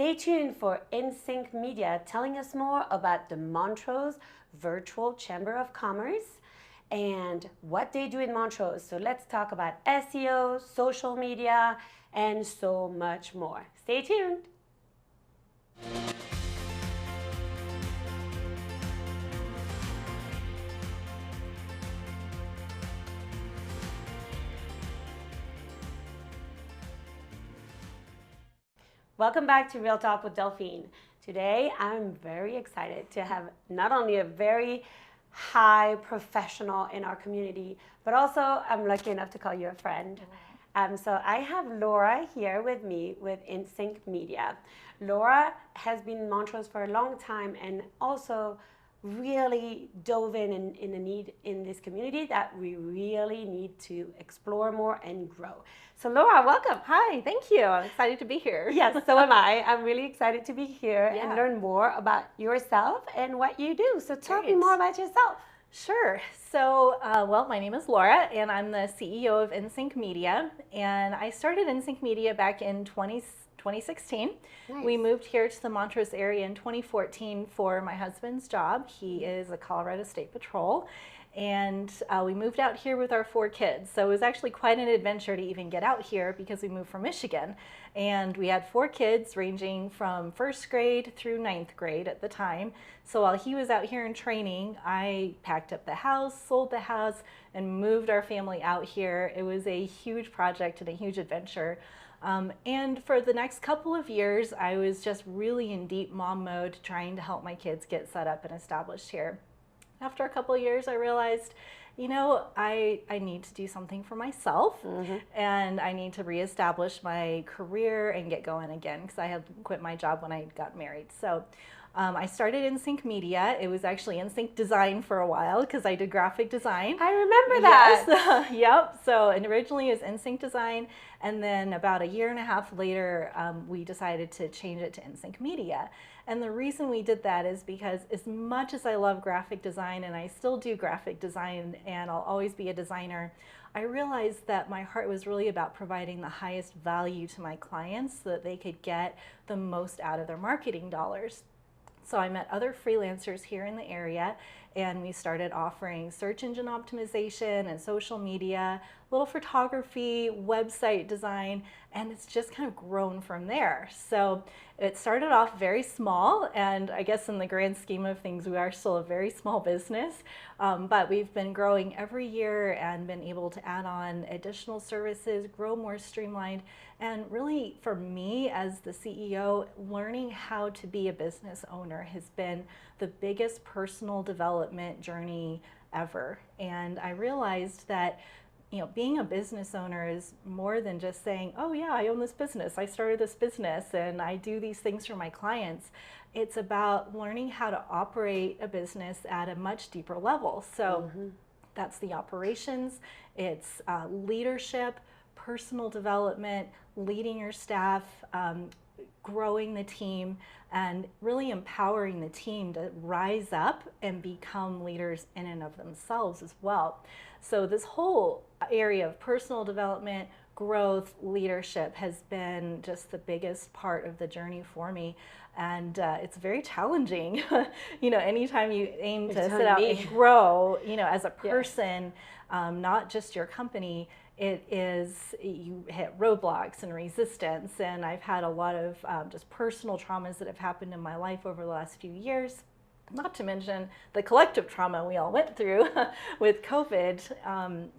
Stay tuned for Insync Media telling us more about the Montrose Virtual Chamber of Commerce and what they do in Montrose. So let's talk about SEO, social media, and so much more. Stay tuned. Welcome back to Real Talk with Delphine. Today, I'm very excited to have not only a very high professional in our community, but also I'm lucky enough to call you a friend. So I have Laura here with me with Insync Media. Laura has been in Montrose for a long time and also really dove in the need in this community that we really need to explore more and grow. So Laura, welcome. Hi, thank you. I'm excited to be here. Yes, so am I. I'm really excited to be here and learn more about yourself and what you do. So tell me more about yourself. Sure. So, well, my name is Laura, and I'm the CEO of Insync Media. And I started Insync Media back in 2016. Nice. We moved here to the Montrose area in 2014 for my husband's job. He is a Colorado State Patrol. And we moved out here with our 4 kids. So it was actually quite an adventure to even get out here because we moved from Michigan. And we had 4 kids ranging from 1st grade through 9th grade at the time. So while he was out here in training, I packed up the house, sold the house, and moved our family out here. It was a huge project and a huge adventure. And for the next couple of years, I was just really in deep mom mode, trying to help my kids get set up and established here. After a couple of years, I realized, you know, I need to do something for myself, and I need to reestablish my career and get going again because I had quit my job when I got married. So I started Insync Media. It was actually Insync Design for a while because I did graphic design. I remember that. Yes. Yep. So and originally it was Insync Design, and then about a year and a half later, we decided to change it to Insync Media. And the reason we did that is because as much as I love graphic design, and I still do graphic design, and I'll always be a designer, I realized that my heart was really about providing the highest value to my clients so that they could get the most out of their marketing dollars. So I met other freelancers here in the area, and we started offering search engine optimization and social media, little photography, website design, and it's just kind of grown from there. So it started off very small, and I guess in the grand scheme of things, we are still a very small business, but we've been growing every year and been able to add on additional services, grow more streamlined, and really for me as the CEO, learning how to be a business owner has been the biggest personal development journey ever. And I realized that, you know, being a business owner is more than just saying, oh yeah, I own this business, I started this business, and I do these things for my clients. It's about learning how to operate a business at a much deeper level. So that's the operations, it's leadership, personal development, leading your staff, growing the team, and really empowering the team to rise up and become leaders in and of themselves as well. So this whole area of personal development, growth, leadership has been just the biggest part of the journey for me. And it's very challenging. You know, anytime you aim to sit out and grow, you know, as a person, not just your company, it is, you hit roadblocks and resistance. And I've had a lot of just personal traumas that have happened in my life over the last few years. Not to mention the collective trauma we all went through with COVID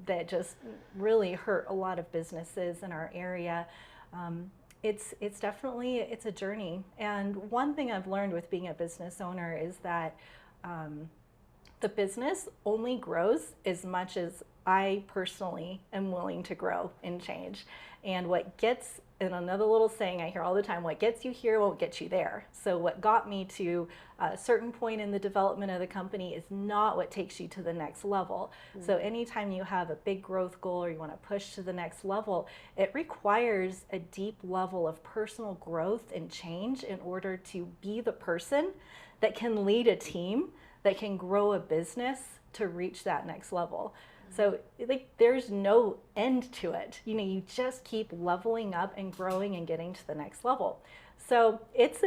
that just really hurt a lot of businesses in our area. It's definitely, it's a journey. And one thing I've learned with being a business owner is that the business only grows as much as I personally am willing to grow and change. And what gets, and another little saying I hear all the time, what gets you here won't get you there. So what got me to a certain point in the development of the company is not what takes you to the next level. So anytime you have a big growth goal or you want to push to the next level, it requires a deep level of personal growth and change in order to be the person that can lead a team, that can grow a business to reach that next level. So like there's no end to it. You know, you just keep leveling up and growing and getting to the next level. So it's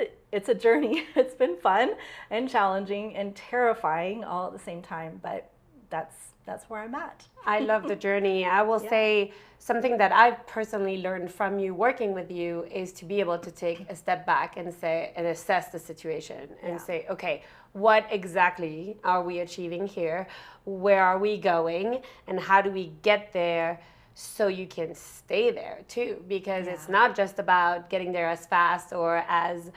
a journey. It's been fun and challenging and terrifying all at the same time, but that's where I'm at. I love the journey. I will say something that I've personally learned from you working with you is to be able to take a step back and say and assess the situation and say, okay, what exactly are we achieving here? Where are we going? And how do we get there so you can stay there too? Because it's not just about getting there as fast or as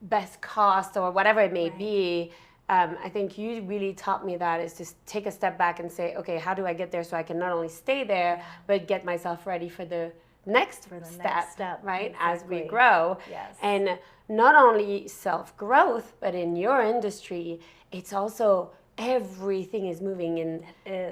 best cost or whatever it may be. I think you really taught me that is to take a step back and say, okay, how do I get there so I can not only stay there, but get myself ready for the next step, right? Exactly. As we grow. Yes. And not only self-growth, but in your industry, it's also everything is moving in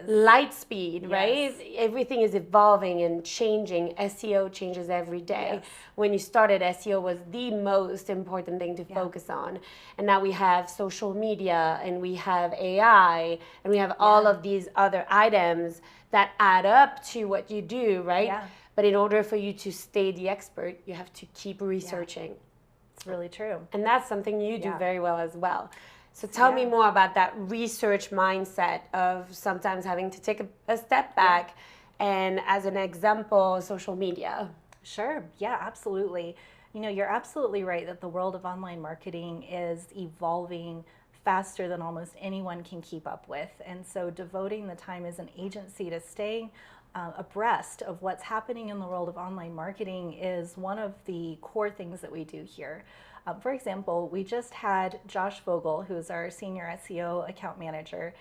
light speed, right? Everything is evolving and changing. SEO changes every day. When you started, SEO was the most important thing to focus on. And now we have social media and we have AI and we have all of these other items that add up to what you do, right? But in order for you to stay the expert, you have to keep researching. It's really true. And that's something you do very well as well. So tell me more about that research mindset of sometimes having to take a step back and as an example, social media. Sure. Yeah, absolutely. You know, you're absolutely right that the world of online marketing is evolving faster than almost anyone can keep up with. And so devoting the time as an agency to staying abreast of what's happening in the world of online marketing is one of the core things that we do here. For example, we just had Josh Vogel, who's our senior SEO account manager.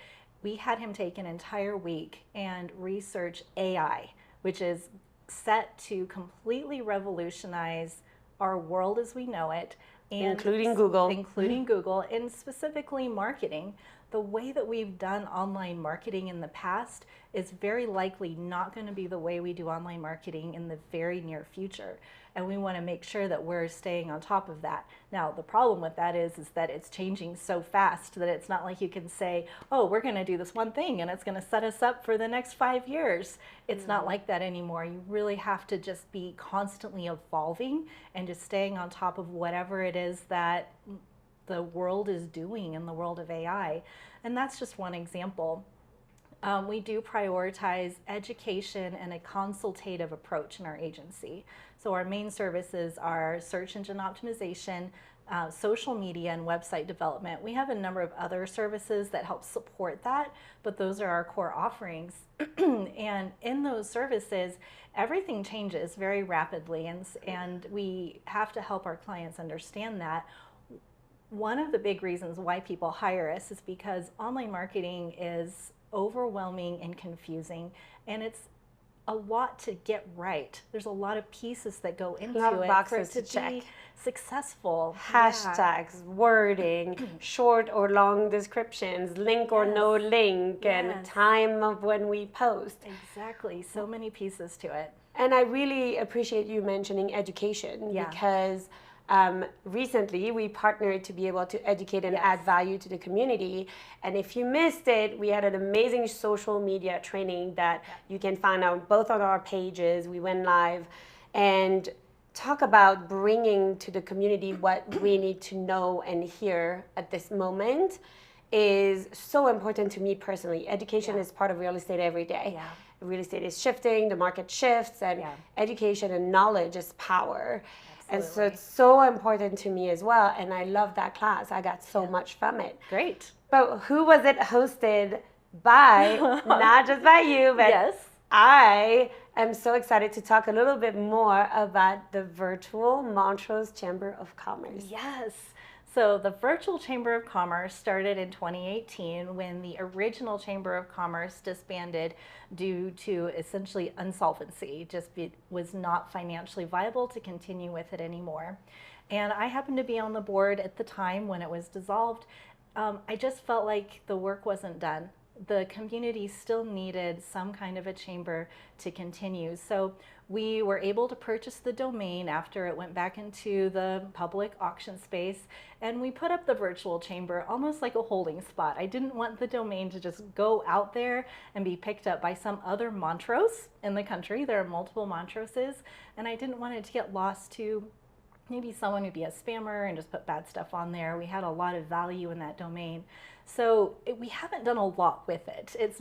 We had him take an entire week and research AI, which is set to completely revolutionize our world as we know it. And including Google. Including Google, and specifically marketing. The way that we've done online marketing in the past is very likely not going to be the way we do online marketing in the very near future. And we want to make sure that we're staying on top of that. Now, the problem with that is that it's changing so fast that it's not like you can say, oh, we're going to do this one thing and it's going to set us up for the next 5 years. It's not like that anymore. You really have to just be constantly evolving and just staying on top of whatever it is that the world is doing in the world of AI. And that's just one example. We do prioritize education and a consultative approach in our agency. So our main services are search engine optimization, social media, and website development. We have a number of other services that help support that, but those are our core offerings. And in those services, everything changes very rapidly, and we have to help our clients understand that. One of the big reasons why people hire us is because online marketing is overwhelming and confusing, and it's a lot to get right. There's a lot of pieces that go into it for it to be successful. Hashtags, wording, short or long descriptions, link or no link, and time of when we post. Exactly. So many pieces to it. And I really appreciate you mentioning education because recently we partnered to be able to educate and add value to the community. And if you missed it, we had an amazing social media training that you can find out both on our pages. We went live and talk about bringing to the community what we need to know and hear at this moment is so important to me personally. Education is part of real estate every day. Real estate is shifting, the market shifts, and education and knowledge is power. And so it's so important to me as well. And I love that class. I got so much from it. Great. But who was it hosted by? Not just by you, but I am so excited to talk a little bit more about the virtual Montrose Chamber of Commerce. Yes. So the virtual Chamber of Commerce started in 2018 when the original Chamber of Commerce disbanded due to essentially insolvency. It was not financially viable to continue with it anymore. And I happened to be on the board at the time when it was dissolved. I just felt like the work wasn't done. The community still needed some kind of a chamber to continue. So we were able to purchase the domain after it went back into the public auction space, and we put up the virtual chamber almost like a holding spot. I didn't want the domain to just go out there and be picked up by some other Montrose in the country. There are multiple Montroses, and I didn't want it to get lost to maybe someone would be a spammer and just put bad stuff on there. We had a lot of value in that domain. So we haven't done a lot with it. It's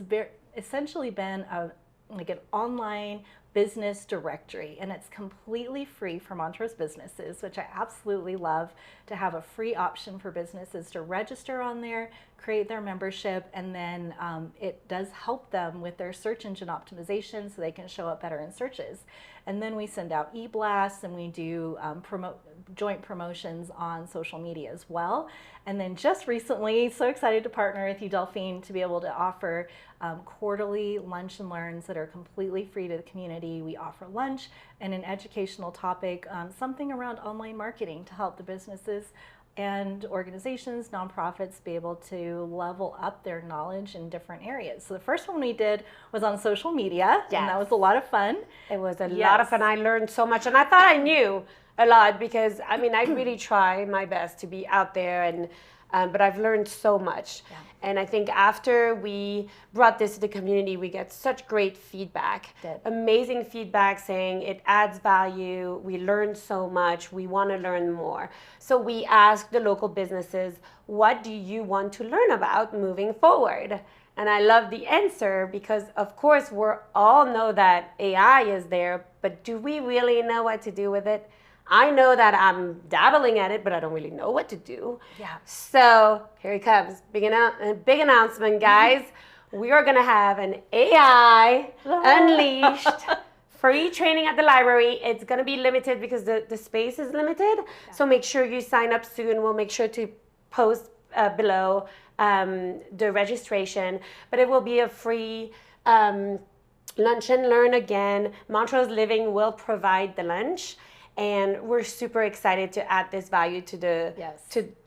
essentially been like an online business directory, and it's completely free for Montrose businesses, which I absolutely love, to have a free option for businesses to register on there, create their membership, and then it does help them with their search engine optimization so they can show up better in searches. And then we send out e-blasts, and we do joint promotions on social media as well. And then just recently, so excited to partner with you, Delphine, to be able to offer quarterly lunch and learns that are completely free to the community. We offer lunch and an educational topic, something around online marketing to help the businesses and organizations, nonprofits be able to level up their knowledge in different areas. So the first one we did was on social media, and that was a lot of fun. It was a lot of fun. I learned so much, and I thought I knew a lot because, I mean, I really try my best to be out there, and but I've learned so much. Yeah. And I think after we brought this to the community, we get such great feedback, amazing feedback saying it adds value, we learned so much, we want to learn more. So we asked the local businesses, what do you want to learn about moving forward? And I love the answer because, of course, we all know that AI is there, but do we really know what to do with it? I know that I'm dabbling at it, but I don't really know what to do. Yeah. So here it comes. Big announcement, guys. We are going to have an AI Unleashed free training at the library. It's going to be limited because the space is limited. Yeah. So make sure you sign up soon. We'll make sure to post below the registration. But it will be a free lunch and learn again. Montrose Living will provide the lunch. And we're super excited to add this value to the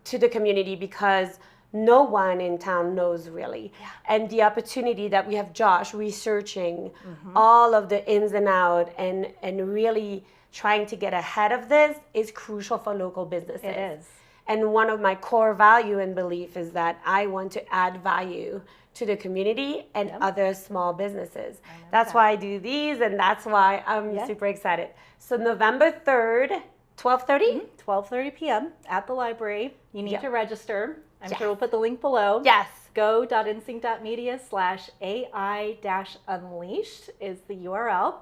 to the community because no one in town knows really. Yeah. And the opportunity that we have Josh researching all of the ins and outs and really trying to get ahead of this is crucial for local businesses. It is. And one of my core value and belief is that I want to add value to the community and other small businesses. That's why I do these, and that's why I'm super excited. So November 3rd, 12:30? 12:30 p.m. at the library. You need to register. I'm sure we'll put the link below. Yes. go.insync.media/AI-unleashed is the URL.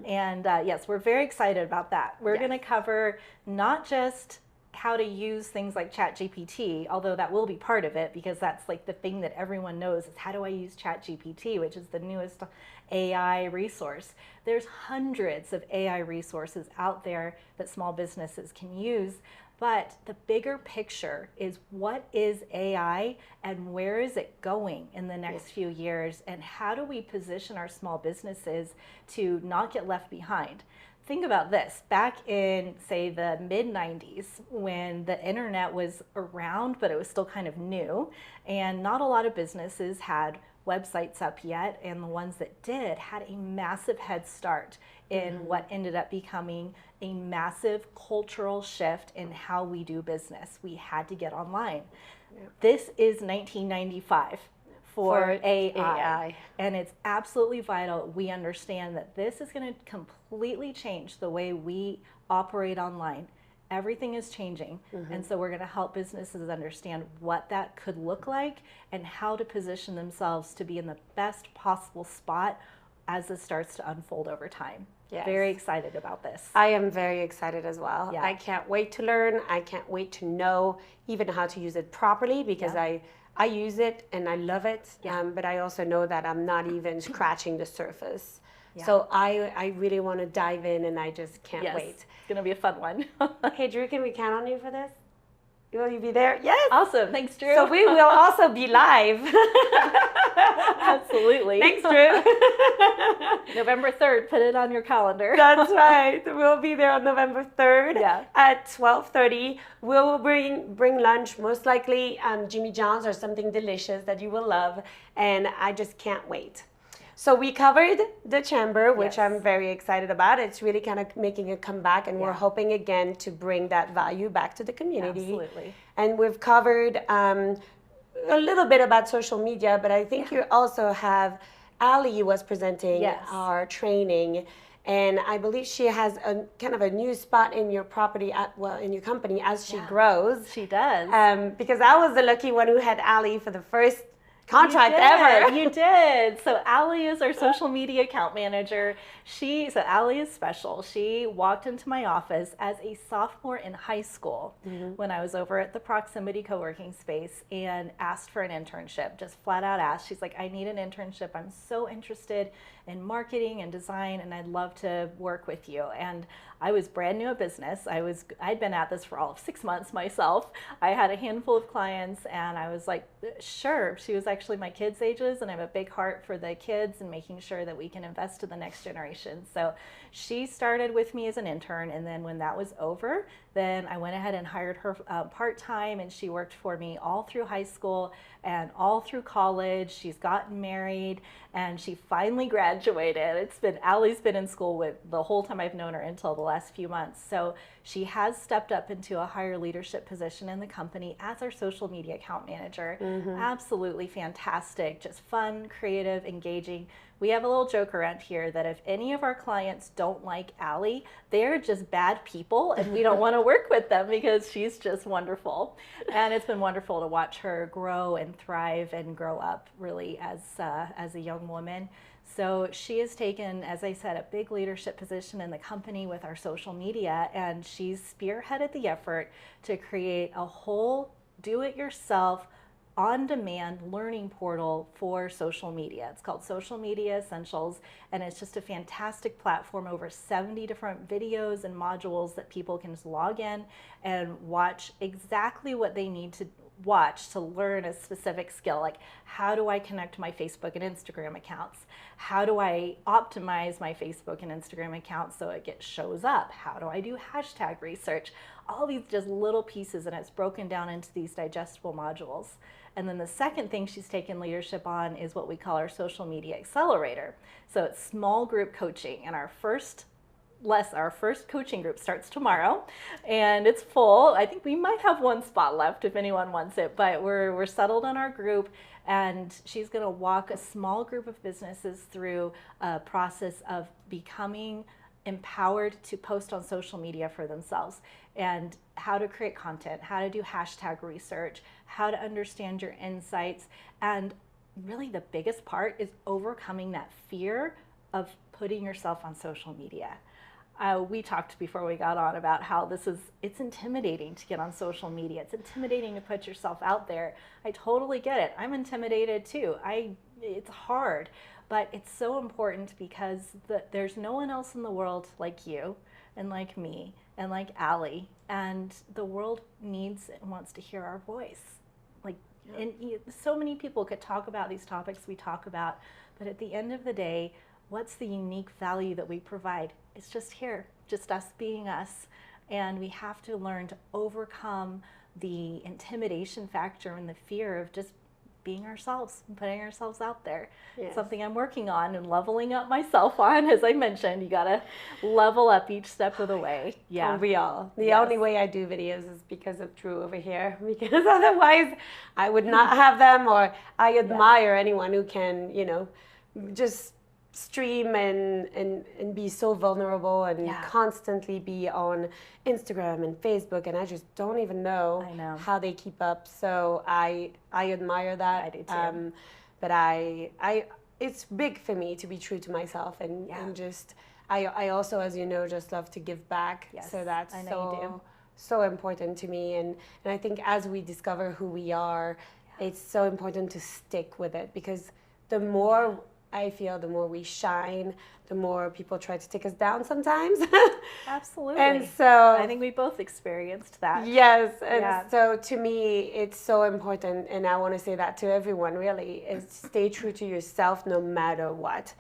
And yes, we're very excited about that. We're going to cover not just how to use things like ChatGPT, although that will be part of it because that's like the thing that everyone knows is how do I use ChatGPT, which is the newest AI resource. There's hundreds of AI resources out there that small businesses can use, but the bigger picture is what is AI and where is it going in the next few years, and how do we position our small businesses to not get left behind? Think about this, back in, say, the mid-90s when the internet was around, but it was still kind of new, and not a lot of businesses had websites up yet, and the ones that did had a massive head start in what ended up becoming a massive cultural shift in how we do business. We had to get online. This is 1995. For AI. And it's absolutely vital we understand that this is going to completely change the way we operate online. Everything is changing, and so we're going to help businesses understand what that could look like and how to position themselves to be in the best possible spot as this starts to unfold over time. Yes. Very excited about this. I am very excited as well. Yeah. I can't wait to learn. I can't wait to know even how to use it properly because I use it and I love it, but I also know that I'm not even scratching the surface. Yeah. So I really want to dive in and I just can't wait. It's going to be a fun one. Hey, Drew, can we count on you for this? Will you be there? Yes. Awesome. Thanks, Drew. So we will also be live. Absolutely. Thanks, Drew. November 3rd, put it on your calendar. That's right. We'll be there on November 3rd at 12:30. We'll bring lunch, most likely Jimmy John's or something delicious that you will love, and I just can't wait. So we covered the chamber, which I'm very excited about. It's really kind of making a comeback, and we're hoping again to bring that value back to the community. Absolutely. And we've covered a little bit about social media, but I think you also have Ali was presenting our training, And I believe she has a kind of a new spot in your property, in your company as she grows. She does. Because I was the lucky one who had Ali for the first contract ever. You did. So Ali is our social media account manager. So Ali is special. She walked into my office as a sophomore in high school when I was over at the Proximity co-working space and asked for an internship, just flat out asked. She's like, I need an internship. I'm so interested in marketing and design, and I'd love to work with you. And I was brand new at business. I'd been at this for all of 6 months myself. I had a handful of clients, and I was like, sure. She was actually my kids' ages, and I have a big heart for the kids and making sure that we can invest in the next generation. So she started with me as an intern, and then when that was over, then I went ahead and hired her part-time, and she worked for me all through high school and all through college. She's gotten married, and she finally graduated. Allie's been in school with the whole time I've known her until the last few months. So she has stepped up into a higher leadership position in the company as our social media account manager. Absolutely fantastic, just fun, creative, engaging. We have a little joke around here that if any of our clients don't like Allie, they're just bad people and we don't want to work with them because she's just wonderful. And it's been wonderful to watch her grow and thrive and grow up really as a young woman. So she has taken, as I said, a big leadership position in the company with our social media, and she's spearheaded the effort to create a whole do-it-yourself on-demand learning portal for social media. It's called Social Media Essentials, and it's just a fantastic platform, over 70 different videos and modules that people can just log in and watch exactly what they need to watch to learn a specific skill. Like, how do I connect my Facebook and Instagram accounts? How do I optimize my Facebook and Instagram accounts so it shows up? How do I do hashtag research? All these just little pieces, and it's broken down into these digestible modules. And then the second thing she's taken leadership on is what we call our social media accelerator. So it's small group coaching, and our first coaching group starts tomorrow, and it's full. I think we might have one spot left if anyone wants it, but we're settled on our group, and she's going to walk a small group of businesses through a process of becoming empowered to post on social media for themselves, and how to create content, how to do hashtag research, how to understand your insights, and really the biggest part is overcoming that fear of putting yourself on social media. We talked before we got on about how it's intimidating to get on social media. It's intimidating to put yourself out there. I totally get it. I'm intimidated too. It's hard, but it's so important because there's no one else in the world like you and like me and like Allie, and the world needs and wants to hear our voice. And so many people could talk about these topics we talk about, but at the end of the day, what's the unique value that we provide? It's just here, just us being us. And we have to learn to overcome the intimidation factor and the fear of just being ourselves and putting ourselves out there. Yes. It's something I'm working on and leveling up myself on. As I mentioned, you gotta level up each step of the way. Yeah, we all. The only way I do videos is because of Drew over here, because otherwise I would not have them, or I admire anyone who can, just stream and be so vulnerable and constantly be on Instagram and Facebook, and I just don't even know how they keep up. So I admire that. I do too. But it's big for me to be true to myself and just I also, as you know, just love to give back. Yes, so that's so important to me, and I think as we discover who we are, it's so important to stick with it, because the more I feel, the more we shine, the more people try to take us down sometimes. Absolutely. And so I think we both experienced that. Yes. And so to me, it's so important. And I want to say that to everyone, really, is stay true to yourself no matter what.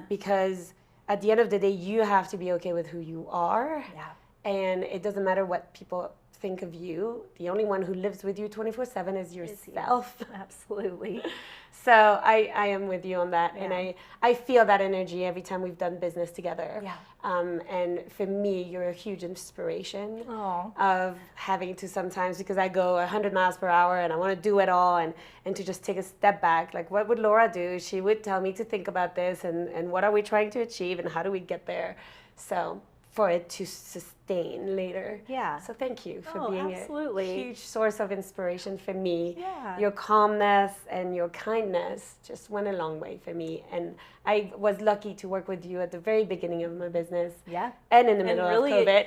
Because at the end of the day, you have to be okay with who you are. Yeah. and it doesn't matter what people think of you. The only one who lives with you 24/7 is yourself. Absolutely. So I am with you on that, Yeah. and I feel that energy every time we've done business together. Yeah. And for me, you're a huge inspiration Aw. of having to sometimes, because I go 100 miles per hour and I want to do it all, and to just take a step back. Like, what would Laura do? She would tell me to think about this, and what are we trying to achieve, and how do we get there? So for it to sustain later. Yeah. So thank you for being absolutely. a huge source of inspiration for me. Yeah. Your calmness and your kindness just went a long way for me. And I was lucky to work with you at the very beginning of my business. Yeah. And in the middle really, of COVID.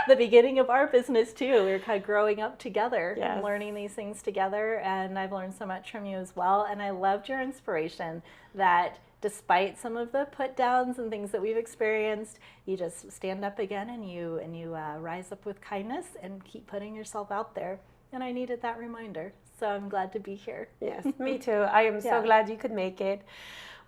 the beginning of our business too. We were kind of growing up together, Yes. and learning these things together. And I've learned so much from you as well. And I loved your inspiration that despite some of the put downs and things that we've experienced, you just stand up again, and you rise up with kindness and keep putting yourself out there. And I needed that reminder, so I'm glad to be here. Yes, me too. I am so Yeah. glad you could make it.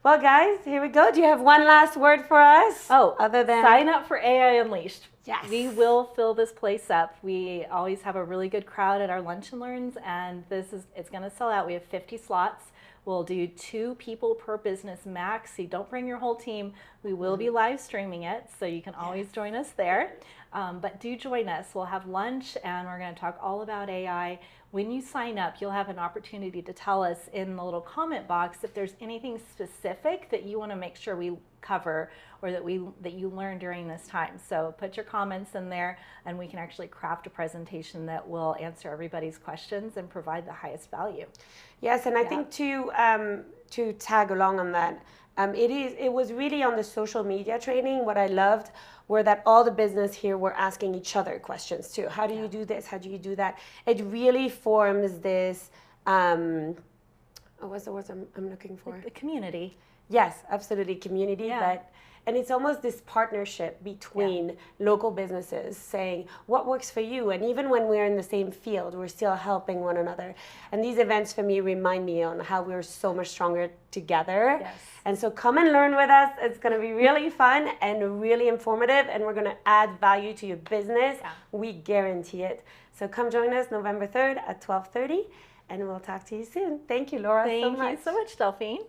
Well, guys, here we go. Do you have one last word for us? Oh, other than sign up for AI Unleashed. Yes. We will fill this place up. We always have a really good crowd at our lunch and learns, and it's going to sell out. We have 50 slots. We'll do 2 people per business max. So don't bring your whole team. We will be live streaming it, so you can always join us there. But do join us. We'll have lunch, and we're going to talk all about AI. When you sign up, you'll have an opportunity to tell us in the little comment box if there's anything specific that you want to make sure we cover, or that you learn during this time. So put your comments in there, and we can actually craft a presentation that will answer everybody's questions and provide the highest value. Yes, and I think to tag along on that, it was really on the social media training. What I loved were that all the business here were asking each other questions too. How do you do this? How do you do that? It really forms this. What's the word I'm looking for? The community. Yes, absolutely, community. Yeah. And it's almost this partnership between local businesses saying what works for you. And even when we're in the same field, we're still helping one another. And these events for me remind me on how we're so much stronger together. Yes. And so come and learn with us. It's going to be really fun and really informative. And we're going to add value to your business. Yeah. We guarantee it. So come join us November 3rd at 12:30. And we'll talk to you soon. Thank you, Laura, so much. Thank you so much, Delphine.